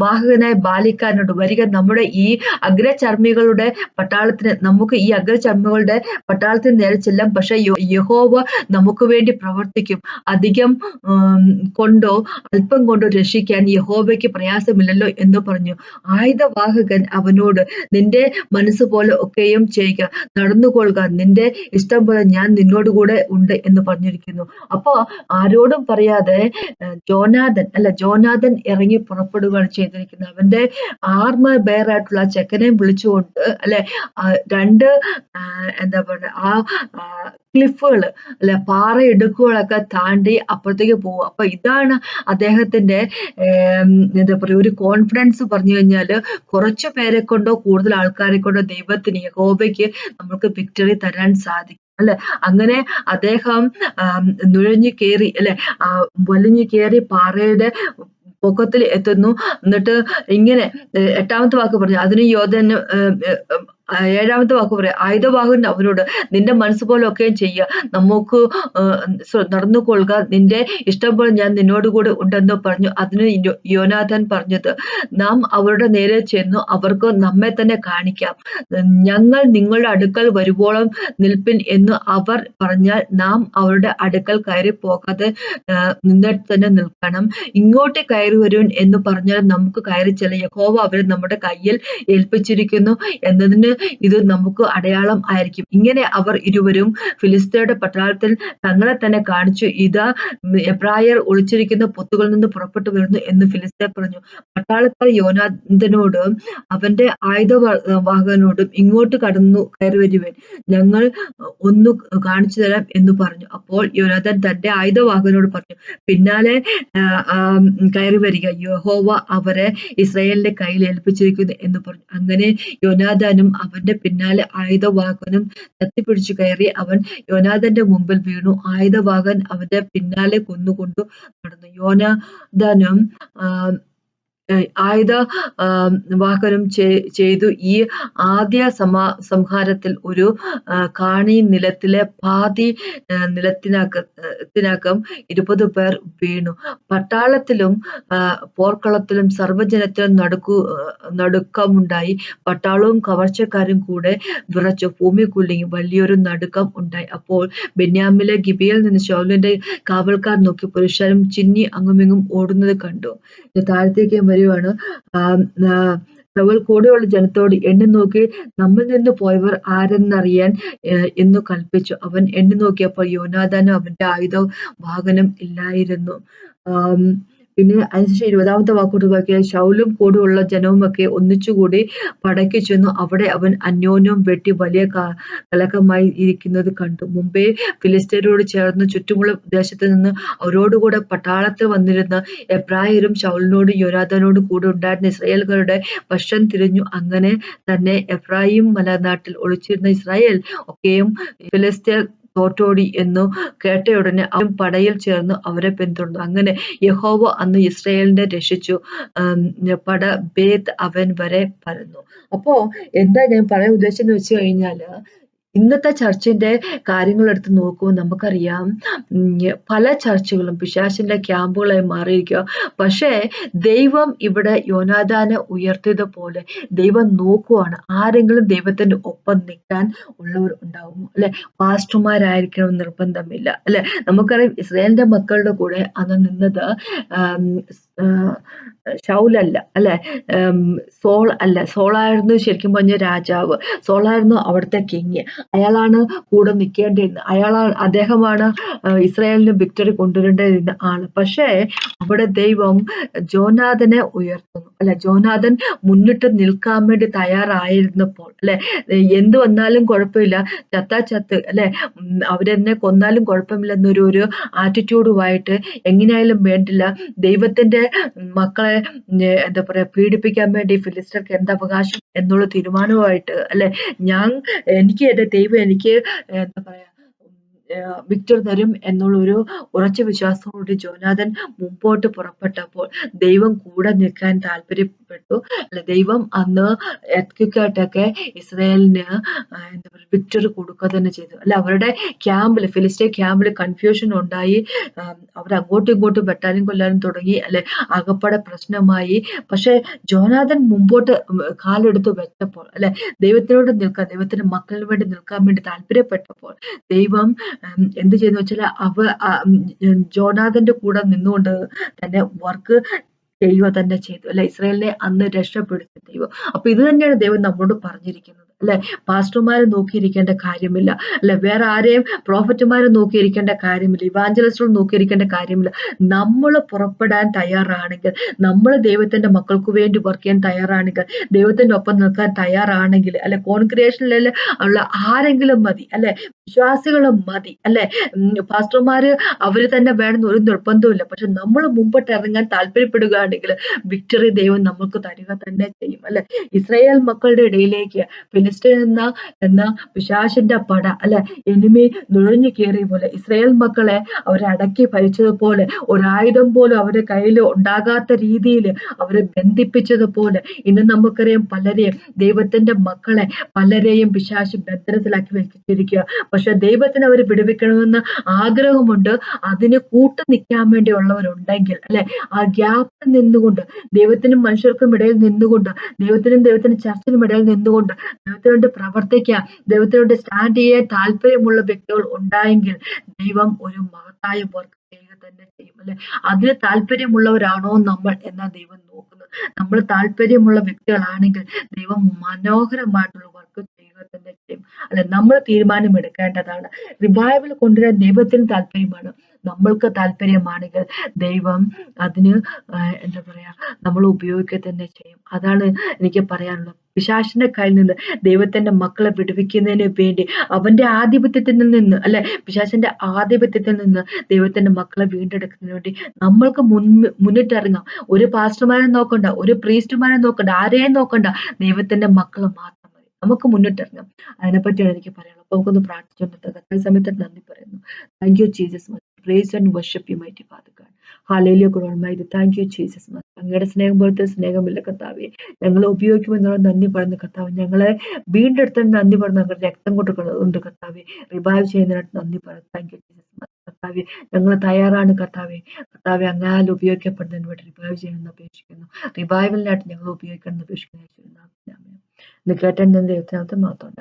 വാഹകനായ ബാലിക്കാരനോട്, വരിക, നമ്മുടെ ഈ അഗ്രചർമ്മികളുടെ പട്ടാളത്തിന് നമുക്ക് ഈ അഗ്രചർമ്മികളുടെ പട്ടാളത്തിന് നേരെ ചെല്ലാം. പക്ഷെ യഹോവ നമുക്ക് വേണ്ടി പ്രവർത്തിക്കും. അധികം കൊണ്ടോ അല്പം കൊണ്ടോ രക്ഷിക്കാൻ യഹോവയ്ക്ക് പ്രയാസമില്ലല്ലോ എന്ന് പറഞ്ഞു. ആയുധവാഹകൻ അവനോട്, നിന്റെ മനസ്സ് പോലെ ഒക്കെയും ചെയ്യുക, നടന്നുകൊള്ളുക, നിന്റെ ഇഷ്ടം പോലെ ഞാൻ നിന്നോട് കൂടെ ഉണ്ട് എന്ന് പറഞ്ഞിരിക്കുന്നു. അപ്പൊ ആരോടും പറയാതെ ജോനാഥൻ ഇറങ്ങി പുറപ്പെടുകയാണ് ചെയ്തിരിക്കുന്നത്. അവന്റെ ആർമർ ബെയർ ആയിട്ടുള്ള ചെക്കനെ വിളിച്ചുകൊണ്ട് അല്ലെ 2 എന്താ പറയുക ക്ലിഫുകൾ അല്ലെ പാറയിടുക്കുകളൊക്കെ താണ്ടി അപ്പുറത്തേക്ക് പോകും. അപ്പൊ ഇതാണ് അദ്ദേഹത്തിന്റെ എന്താ പറയുക ഒരു കോൺഫിഡൻസ്. പറഞ്ഞു കഴിഞ്ഞാല് കുറച്ചു പേരെ കൊണ്ടോ കൂടുതൽ ആൾക്കാരെ കൊണ്ടോ ദൈവത്തിന് യഹോവയ്ക്ക് നമുക്ക് വിക്ടറി തരാൻ സാധിക്കും അല്ലെ. അങ്ങനെ അദ്ദേഹം നുഴഞ്ഞു കയറി അല്ലെ വലിഞ്ഞു കയറി പാറയുടെ പൊക്കത്തിൽ എത്തുന്നു. എന്നിട്ട് ഇങ്ങനെ 8ാമത്തെ വാക്ക് പറഞ്ഞു, അതിന് യോധന് 7ാമത്തെ വാക്ക് പറയാം, ആയുധവാഹകൻ അവനോട്, നിന്റെ മനസ്സ് പോലെ ഒക്കെയും ചെയ്യുക, നമുക്ക് നടന്നുകൊള്ളുക, നിന്റെ ഇഷ്ടം പോലെ ഞാൻ നിന്നോട് കൂടെ ഉണ്ടെന്ന് പറഞ്ഞു. അതിന് യോനാഥാൻ പറഞ്ഞത്, നാം അവരുടെ നേരെ ചെന്നു അവർക്ക് നമ്മെ തന്നെ കാണിക്കാം. ഞങ്ങൾ നിങ്ങളുടെ അടുക്കൽ വരുവോളം നിൽപ്പിൻ എന്ന് അവർ പറഞ്ഞാൽ നാം അവരുടെ അടുക്കൽ കയറി പോകാതെ നിന്നിട്ട് തന്നെ നിൽക്കണം. ഇങ്ങോട്ട് കയറി വരുവൻ എന്ന് പറഞ്ഞാൽ നമുക്ക് കയറി ചെല്ലാം. യഹോവ അവരെ നമ്മുടെ കയ്യിൽ ഏൽപ്പിച്ചിരിക്കുന്നു എന്നതിന് ഇത് നമുക്ക് അടയാളം ആയിരിക്കും. ഇങ്ങനെ അവർ ഇരുവരും ഫിലിസ്ത്യരുടെ പട്ടാളത്തിൽ തങ്ങളെ തന്നെ കാണിച്ചു. ഇതാ എബ്രായർ ഒളിച്ചിരിക്കുന്ന പൊത്തുകളിൽ നിന്ന് പുറപ്പെട്ടു വരുന്നു എന്ന് ഫിലിസ്ത്യർ പറഞ്ഞു. പട്ടാളക്കാർ യോനാഥാനോടും അവന്റെ ആയുധവാഹകനോടും, ഇങ്ങോട്ട് കയറി വരുവൻ, ഞങ്ങൾ ഒന്ന് കാണിച്ചു തരാം എന്ന് പറഞ്ഞു. അപ്പോൾ യോനാഥാൻ തന്റെ ആയുധവാഹകനോട് പറഞ്ഞു, പിന്നാലെ കയറി വരിക, യഹോവ അവരെ ഇസ്രായേലിന്റെ കയ്യിൽ ഏൽപ്പിച്ചിരിക്കുന്നു എന്ന് പറഞ്ഞു. അങ്ങനെ യോനാഥാനും അവന്റെ പിന്നാലെ ആയുധവാഹകനും തത്തിപ്പിടിച്ചു കയറി. അവൻ യോനാഥാന്റെ മുമ്പിൽ വീണു. ആയുധവാഹകൻ അവന്റെ പിന്നാലെ കൊന്നുകൊണ്ടു നടന്നു. യോനാഥാനും ആയുധ വാഹനം ചെയ്തു. ഈ ആദ്യ സംഹാരത്തിൽ ഒരു കാണി നിലത്തിലെ പാതി നിലത്തിനകം 20 പേർ വീണു. പട്ടാളത്തിലും പോർക്കളത്തിലും സർവ്വജനത്തിലും നടുക്കമുണ്ടായി. പട്ടാളവും കവർച്ചക്കാരും കൂടെ വിറച്ചു, ഭൂമി കുലുങ്ങി, വലിയൊരു നടുക്കം ഉണ്ടായി. അപ്പോൾ ബെന്യാമിലെ ഗിബിയയിൽ നിന്ന് ശൗലിന്റെ കാവൽക്കാർ നോക്കി പുരുഷരും ചിന്നി അങ്ങുമിങ്ങും ഓടുന്നത് കണ്ടു. താഴത്തേക്ക് വരുവാണ്. ശൗൽ കൂടെയുള്ള ജനത്തോട് എണ്ണി നോക്കി നമ്മിൽ നിന്ന് പോയവർ ആരെന്നറിയാൻ എന്ന് കൽപ്പിച്ചു. അവൻ എണ്ണി നോക്കിയപ്പോൾ യോനാഥാനും അവന്റെ ആയുധവാഹകനും ഇല്ലായിരുന്നു. പിന്നെ അതിനുശേഷം 20ാമത്തെ വാക്കോട്ട് നോക്കിയാൽ ശൗലും കൂടെയുള്ള ജനവുമൊക്കെ ഒന്നിച്ചുകൂടി പടയ്ക്ക് ചെന്നു. അവിടെ അവൻ അന്യോന്യം വെട്ടി വലിയ കലഹമായി ഇരിക്കുന്നത് കണ്ടു. മുമ്പേ ഫിലിസ്ത്യരോട് ചേർന്ന് ചുറ്റുമുള്ള ദേശത്ത് നിന്ന് അവരോടുകൂടെ പട്ടാളത്തിൽ വന്നിരുന്ന എബ്രായരും ശൗലിനോടും യോനാഥാനോടും കൂടെ ഉണ്ടായിരുന്ന ഇസ്രായേൽക്കാരുടെ വശം തിരിഞ്ഞു. അങ്ങനെ തന്നെ എഫ്രായിം മലനാട്ടിൽ ഒളിച്ചിരുന്ന ഇസ്രായേൽ ഒക്കെയും ഫിലിസ്ത്യർ തോറ്റോടി എന്നു കേട്ടയുടനെ അവൻ പടയിൽ ചേർന്ന് അവരെ പിന്തുടർന്നു. അങ്ങനെ യഹോവ അന്ന് ഇസ്രായേലിനെ രക്ഷിച്ചു. പട ബേത് അവൻ വരെ പരന്നു. അപ്പോ എന്താ ഞാൻ പറയാൻ ഉദ്ദേശിച്ചെന്ന് വെച്ച് കഴിഞ്ഞാല്, ഇന്നത്തെ ചർച്ചിന്റെ കാര്യങ്ങൾ എടുത്ത് നോക്കുമ്പോൾ നമുക്കറിയാം പല ചർച്ചുകളും പിശാചിന്റെ ക്യാമ്പുകളായി മാറിയിരിക്കുക. പക്ഷേ ദൈവം ഇവിടെ യോനാഥാനെ ഉയർത്തിയതുപോലെ ദൈവം നോക്കുവാണ്. ആരെങ്കിലും ദൈവത്തിന്റെ ഒപ്പം നിൽക്കാൻ ഉള്ളവർ ഉണ്ടാകുമോ അല്ലെ? പാസ്റ്റർമാരായിരിക്കണം നിർബന്ധമില്ല അല്ലെ. നമുക്കറിയാം ഇസ്രായേലിന്റെ മക്കളുടെ കൂടെ അന്ന് നിന്നത് ശൗലല്ല അല്ലെ, ഉം, സോൾ അല്ല. സോളായിരുന്നു ശരിക്കും പറഞ്ഞ രാജാവ്. സോളായിരുന്നു അവിടുത്തെ കിങ്. അയാളാണ് കൂടെ നിൽക്കേണ്ടിയിരുന്നത്. അദ്ദേഹമാണ് ഇസ്രായേലിന് വിക്ടറി കൊണ്ടുവരേണ്ടിയിരുന്ന ആള്. പക്ഷേ അവിടെ ദൈവം ജോനാഥനെ ഉയർത്തുന്നു അല്ലെ. ജോനാഥൻ മുന്നിട്ട് നിൽക്കാൻ വേണ്ടി തയ്യാറായിരുന്നപ്പോൾ അല്ലെ, എന്ത് വന്നാലും കുഴപ്പമില്ല, ചത്താ ചത്ത് അല്ലെ, അവരെന്നെ കൊന്നാലും കുഴപ്പമില്ല എന്നൊരു ഒരു ആറ്റിറ്റ്യൂഡുമായിട്ട് എങ്ങനെയായാലും വേണ്ടില്ല, ദൈവത്തിന്റെ മക്കളെ എന്താ പറയാ പീഡിപ്പിക്കാൻ വേണ്ടി ഫിലിസ്തർക്ക് എന്ത് അവകാശം എന്നുള്ള തീരുമാനവുമായിട്ട് അല്ലെ, എനിക്ക് എന്റെ ദൈവം എനിക്ക് എന്താ പറയാ വിക്ടർ തരും എന്നുള്ളൊരു ഉറച്ച വിശ്വാസത്തോടുകൂടി ജോനാഥൻ മുമ്പോട്ട് പുറപ്പെട്ടപ്പോൾ ദൈവം കൂടെ നിൽക്കാൻ താല്പര്യപ്പെട്ടു അല്ലെ. ദൈവം അന്ന് എത്കിക്കായിട്ടൊക്കെ ഇസ്രായേലിന് എന്താ പറയുക വിക്ടർ കൊടുക്കുക തന്നെ ചെയ്തു അല്ലെ. അവരുടെ ക്യാമ്പിൽ, ഫിലിസ്റ്റേ ക്യാമ്പിൽ കൺഫ്യൂഷൻ ഉണ്ടായി. അവർ അങ്ങോട്ടും ഇങ്ങോട്ടും വെട്ടാനും കൊല്ലാനും തുടങ്ങി അല്ലെ. ആകപ്പാടെ പ്രശ്നമായി. പക്ഷെ ജോനാഥൻ മുമ്പോട്ട് കാലെടുത്ത് വെച്ചപ്പോൾ അല്ലെ, ദൈവത്തിനോട് നിൽക്കാൻ, ദൈവത്തിന്റെ മക്കളിന് വേണ്ടി നിൽക്കാൻ വേണ്ടി താല്പര്യപ്പെട്ടപ്പോൾ ദൈവം എന്ത് ചെയ്തെന്ന് വെച്ചാൽ ജോനാഥന്റെ കൂടെ നിന്നുകൊണ്ട് തന്നെ വർക്ക് ചെയ്യുക തന്നെ ചെയ്തു അല്ലെ. ഇസ്രായേലിനെ അന്ന് രക്ഷപ്പെടുത്തി ദൈവം. അപ്പൊ ഇത് തന്നെയാണ് ദൈവം നമ്മളോട് പറഞ്ഞിരിക്കുന്നത് അല്ലെ. പാസ്റ്റർമാരെ നോക്കിയിരിക്കേണ്ട കാര്യമില്ല അല്ലെ, വേറെ ആരെയും പ്രോഫറ്റുമാരെ നോക്കിയിരിക്കേണ്ട കാര്യമില്ല, ഇവാഞ്ചലിസ്റ്റുകൾ നോക്കിയിരിക്കേണ്ട കാര്യമില്ല. നമ്മൾ പുറപ്പെടാൻ തയ്യാറാണെങ്കിൽ, നമ്മൾ ദൈവത്തിന്റെ മക്കൾക്ക് വേണ്ടി വർക്ക് ചെയ്യാൻ തയ്യാറാണെങ്കിൽ, ദൈവത്തിന്റെ ഒപ്പം നിൽക്കാൻ തയ്യാറാണെങ്കിൽ അല്ലെ, കോൺഗ്രിഗേഷനിൽ ഉള്ള ആരെങ്കിലും മതി അല്ലെ, വിശ്വാസികളും മതി അല്ലെ. പാസ്റ്റർമാര് അവര് തന്നെ വേണമെന്ന് ഒരു നിർബന്ധമില്ല. പക്ഷെ നമ്മൾ മുമ്പോട്ട് ഇറങ്ങാൻ താല്പര്യപ്പെടുകയാണെങ്കിൽ വിക്ടറി ദൈവം നമുക്ക് തരിക തന്നെ ചെയ്യും അല്ലെ. ഇസ്രായേൽ മക്കളുടെ ഇടയിലേക്ക് ഫിലിസ്തീൻ എന്ന പിശാചിന്റെ പട അല്ലെ, എനിമി നുഴഞ്ഞു കയറിയ പോലെ ഇസ്രായേൽ മക്കളെ അവരെ അടക്കി ഭരിച്ചതുപോലെ, ഒരായുധം പോലും അവരുടെ കയ്യിൽ ഉണ്ടാകാത്ത രീതിയിൽ അവരെ ബന്ധിപ്പിച്ചതുപോലെ ഇന്ന് നമുക്കറിയാം പലരെയും, ദൈവത്തിന്റെ മക്കളെ പലരെയും പിശാച് ബന്ധനത്തിലാക്കി വെച്ചിരിക്കുക. പക്ഷെ ദൈവത്തിന് അവർ വിടുവിക്കണമെന്ന് ആഗ്രഹമുണ്ട്. അതിന് കൂട്ടു നിൽക്കാൻ വേണ്ടിയുള്ളവരുണ്ടെങ്കിൽ അല്ലെ, ആ ഗ്യാപ്പിൽ നിന്നുകൊണ്ട്, ദൈവത്തിനും മനുഷ്യർക്കും ഇടയിൽ നിന്നുകൊണ്ട്, ദൈവത്തിനും ചർച്ചിനും ഇടയിൽ നിന്നുകൊണ്ട് ദൈവത്തിന് വേണ്ടി പ്രവർത്തിക്കാൻ, ദൈവത്തിന് വേണ്ടി സ്റ്റാൻഡ് ചെയ്യാൻ താല്പര്യമുള്ള വ്യക്തികൾ ഉണ്ടായെങ്കിൽ ദൈവം ഒരു മഹത്തായ വർക്ക് ചെയ്യുക തന്നെ ചെയ്യും അല്ലെ. അതിന് താല്പര്യമുള്ളവരാണോ നമ്മൾ എന്നാ ദൈവം നോക്കുന്നത്. നമ്മൾ താല്പര്യമുള്ള വ്യക്തികളാണെങ്കിൽ ദൈവം മനോഹരമായിട്ടുള്ള വർക്ക് ചെയ്യുക തന്നെ ചെയ്യും അല്ലെ. നമ്മൾ തീരുമാനം എടുക്കേണ്ടതാണ്. റിവൈവൽ കൊണ്ടുവരാൻ ദൈവത്തിന് താല്പര്യമാണ്. നമ്മൾക്ക് താല്പര്യമാണെങ്കിൽ ദൈവം അതിന് എന്താ പറയാ നമ്മൾ ഉപയോഗിക്കുക തന്നെ ചെയ്യും. അതാണ് എനിക്ക് പറയാനുള്ളത്. പിശാചിന്റെ കയ്യിൽ നിന്ന് ദൈവത്തിന്റെ മക്കളെ വിടുവിക്കുന്നതിന് വേണ്ടി, അവന്റെ ആധിപത്യത്തിൽ നിന്ന് അല്ലെ, പിശാചിന്റെ ആധിപത്യത്തിൽ നിന്ന് ദൈവത്തിന്റെ മക്കളെ വീണ്ടെടുക്കുന്നതിന് വേണ്ടി നമ്മൾക്ക് മുന്നിട്ടിറങ്ങാം. ഒരു പാസ്റ്റർമാരെ നോക്കണ്ട, ഒരു പ്രീസ്റ്റുമാരെ നോക്കണ്ട, ആരെയും നോക്കണ്ട, ദൈവത്തിന്റെ മക്കൾ മാത്രം മതി. നമുക്ക് മുന്നിട്ടിറങ്ങാം. അതിനെപ്പറ്റിയാണ് എനിക്ക് പറയാനുള്ളത്. അപ്പൊ നമുക്കൊന്ന് പ്രാർത്ഥിച്ചുകൊണ്ട് കർത്താവേ സമയത്ത് നന്ദി പറയുന്നു. Thank you Jesus. Praise and worship you mighty father God. Hallelujah God almighty. Thank you Jesus. അങ്ങയുടെ സ്നേഹം പോലത്തെ സ്നേഹമില്ല കർത്താവേ. ഞങ്ങളെ ഉപയോഗിക്കുമെന്നുള്ള നന്ദി പറയുന്ന കർത്താവ്, ഞങ്ങളെ വീണ്ടെടുത്തതിന് നന്ദി പറയുന്ന ഞങ്ങളുടെ രക്തം കൊണ്ട് കർത്താവെ, റിവൈവ് ചെയ്യുന്നതിനായിട്ട് നന്ദി പറയുന്നു. Thank you Jesus. കർത്താവെ, ഞങ്ങൾ തയ്യാറാണ് കർത്താവെ. കർത്താവെ, അങ്ങാൽ ഉപയോഗിക്കപ്പെടുന്നതിന് വേണ്ടി റിവൈവ് ചെയ്യണമെന്ന് അപേക്ഷിക്കുന്നു. റിവൈവലിനായിട്ട് ഞങ്ങൾ ഉപയോഗിക്കണം എന്ന് അപേക്ഷിക്കുന്നു. ഇന്ന് കേട്ട ദൈവത്തിനകത്ത് മാത്രം